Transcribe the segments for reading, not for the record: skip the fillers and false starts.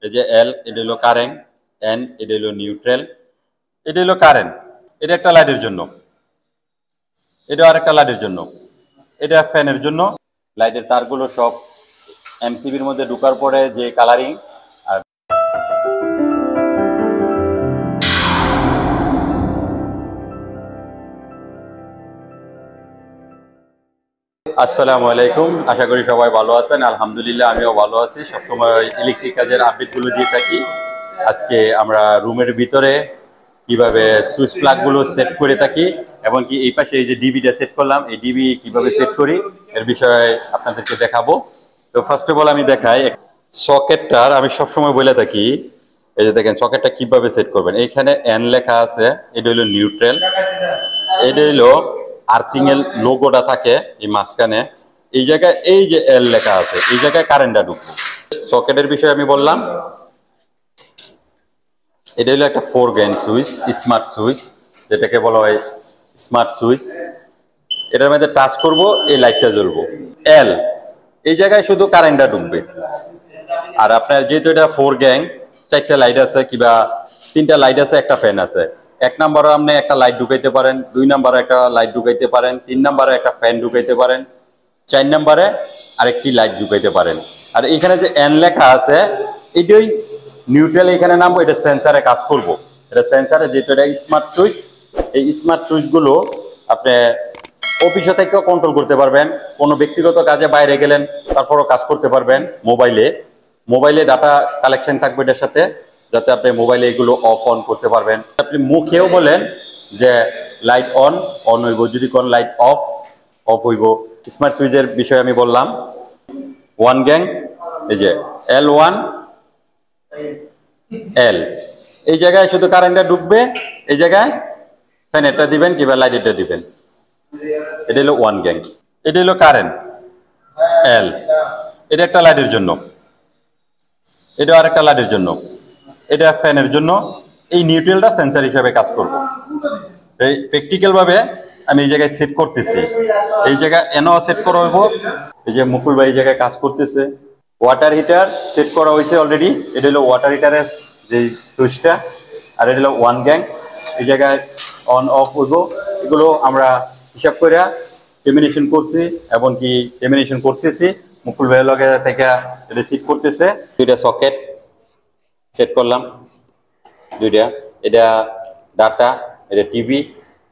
এই যে এল এটা হলো কারেন্ট, এন এটা হলো নিউট্রাল, এটা হলো কারেন্ট। এটা একটা লাইটের জন্য, এটা আরেকটা লাইটের জন্য, এটা ফ্যানের জন্য। লাইটের তারগুলো সব এমসিবির মধ্যে ঢোকার পরে যে কালারিং। আর আসসালামু আলাইকুম, আশা করি সবাই ভালো আছেন। আলহামদুলিল্লাহ আমিও ভালো আছি। সবসময় ইলেকট্রিক কাজের আপডেটগুলো দিয়ে থাকি। আজকে আমরা রুমের ভিতরে কিভাবে সুইচ প্লাগগুলো সেট করে থাকি এবং কি এই পাশে এই যে ডিবিটা সেট করলাম, এই ডিবি কিভাবে সেট করি এর বিষয়ে আপনাদেরকে দেখাবো। তো ফার্স্ট অফ অল আমি দেখাই সকেটটার। আমি সবসময় বলে থাকি, এই যে দেখেন সকেটটা কিভাবে সেট করবেন। এইখানে এন লেখা আছে, এটা হলো নিউট্রাল, এটা হলো আর্থিং এর লোগোটা থাকে এই মাঝখানে। এই জায়গায় এই যে এল লেখা আছে, এই জায়গায় কারেন্টটা ঢুকবে। সকেটের বিষয়ে আমি বললাম, এটা হলো একটা 4 গ্যান সুইচ, স্মার্ট সুইচ, যেটাকে বলা হয় স্মার্ট সুইচ। এটার মধ্যে টাচ করব, এই লাইটটা জ্বলবো। এল এই জায়গায় শুধু কারেন্টটা ঢুকবে। আর আপনার যেহেতু এটা 4 গ্যাং, 4টা লাইট আছে কিংবা 3টা লাইট আছে, একটা ফ্যান আছে। 1 নম্বরে আপনি একটা লাইট ঢুকাইতে পারেন, 2 নম্বরে একটা লাইট ঢুকাইতে পারেন, 3 নম্বরে একটা ফ্যান ঢুকাইতে পারেন, 4 নম্বরে আরেকটি লাইট ঢুকাইতে পারেন। আর এখানে যে এন লেখা আছে, এটাই নিউট্রাল এখানে নামবো, এটা সেন্সারে কাজ করব। এটা সেন্সারে, যেহেতু এটা স্মার্ট সুইচ, এই স্মার্ট সুইচগুলো আপনি অফিসে থেকেও কন্ট্রোল করতে পারবেন। কোনো ব্যক্তিগত কাজে বাইরে গেলেন তারপরও কাজ করতে পারবেন। মোবাইলে ডাটা কালেকশন থাকবে এটার সাথে, যাতে আপনি মোবাইলে এগুলো অফ অন করতে পারবেন। আপনি মুখেও বলেন যে লাইট অন, অন হইব, যদি কোন লাইট অফ, অফ হইব। স্মার্ট সুইচের বিষয়ে আমি বললাম। 1 গ্যাং, এই যে L1 এল, এই জায়গায় শুধু কারেন্টটা ঢুকবে, এই জায়গায় ফ্যানেরটা দিবেন কিংবা লাইটটা দিবেন। এটা হলো 1 গ্যাং, এটা হলো কারেন্ট এল, এটা একটা লাইটের জন্য, এটা আরেকটা লাইটের জন্য, এটা ফ্যানের জন্য। এই নিউট্রালটা সেন্সার হিসাবে কাজ করবে। এই প্র্যাকটিক্যাল ভাবে আমি এই জায়গায় সেট করতেছি। এই জায়গায় এনও সেট করা হইব। এই যে মুকুল ভাই এই জায়গায় কাজ করতেছে। ওয়াটার হিটার সেট করা হয়েছে অলরেডি। এটা হলো ওয়াটার হিটারের যে সুইচটা। আর এটা হলো 1 গ্যাং, এই জায়গায় অন অফ হইব। এগুলো আমরা হিসাব করে টেমিনেশন করছি, এবং কি টেমিনেশন করতেছি। মুকুল ভাইয়ের লগে থেকে রিসিভ করতেছে। 2টা সকেট সেট করলাম, 2টা। এটা ডাটা, এটা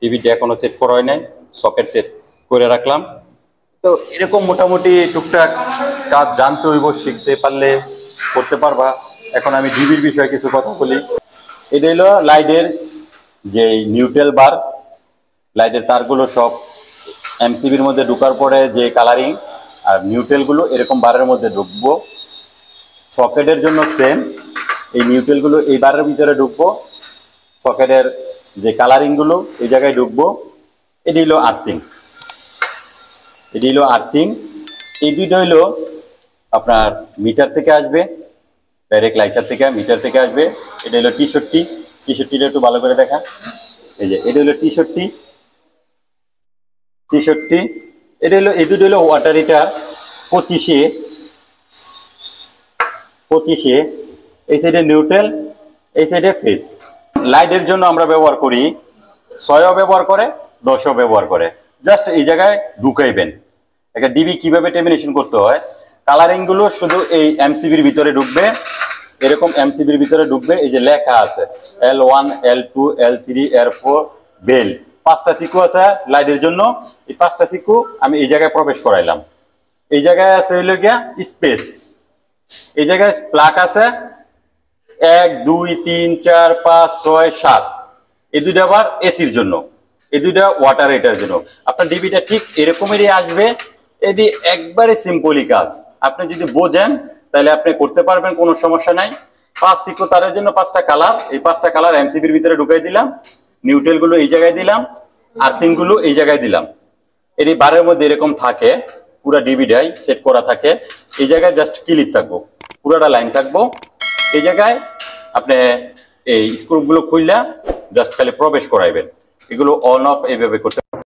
টিভিটা এখনো সেট করা হয় নাই, সকেট সেট করে রাখলাম। তো এরকম মোটামুটি টুকটাক কাজ জানতে হইব, শিখতে পারলে করতে পারবা। এখন আমি ডিবির বিষয়ে কিছু কথা বলি। এটা হলো লাইটের যে নিউট্রাল বার, লাইটের তারগুলো সব এমসিবির মধ্যে ঢোকার পরে যে কালারিং। আর নিউট্রালগুলো এরকম বারের মধ্যে ঢুকবো। সকেটের জন্য সেম, এই নিউট্রালগুলো এই বারের ভিতরে ঢুকবো। সকেটের যে কালারিংগুলো এই জায়গায় ঢুকবো। এটি হলো আর্থিং, এটি হলো আর্থিং। এই দুইটা হইলো আপনার মিটার থেকে আসবে, ডাইরেক্ট লাইসার থেকে, মিটার থেকে আসবে। এটা হলো টি-শার্টটা একটু ভালো করে দেখা। এই যে এটা হলো টি-শার্টটি। এটা হলো, এই দুটো হলো ওয়াটার হিটার 25-এ। এই সাইডে নিউট্রাল, এই সাইডে ফেস। লাইটের জন্য আমরা ব্যবহার করি 6ও ব্যবহার করে, 10ও ব্যবহার করে। জাস্ট এই জায়গায় ঢুকাইবেন। একটা ডিবি কিভাবে টেমিনেশন করতে হয়, কালারিং গুলো শুধু এই এমসিবির ভিতরে ঢুকবে। এরকম এমসিবির ভিতরে ঢুকবে। এই যে লেখা আছে L1 L2 L3 L4 bell, 5টা সিকু আছে লাইটের জন্য। এই 5টা সিকু আমি এই জায়গায় প্রবেশ করাইলাম। এই জায়গায় আছে হইল গিয়া স্পেস। এই জায়গায় প্লাগ আছে 1 2 3 4 5 6 7। এই দুইটা আবার এসির জন্য, এই দুইটা ওয়াটার হিটার জন্য। আপনার ডিবিটা ঠিক এরকমেরই আসবে। এটি একবারে সিম্পলি কাজ। আপনি যদি বোঝেন তাহলে আপনি করতে পারবেন, কোনো সমস্যা নাই। 5 সিকো তারের জন্য 5টা কালার, এই 5টা কালার এমসিবির ভিতরে ঢুকাই দিলাম। নিউট্রাল গুলো এই জায়গায় দিলাম, আর্থিং গুলো এই জায়গায় দিলাম। এটি বারের মধ্যে এরকম থাকে, পুরা ডিবিটাই সেট করা থাকে। এই জায়গায় জাস্ট ক্লিক থাকবো, পুরাটা লাইন থাকবো। এই জায়গায় আপনি এই স্ক্রুগুলো খুললা জাস্ট খালি প্রবেশ করাইবেন। এগুলো অন অফ এইভাবে করতে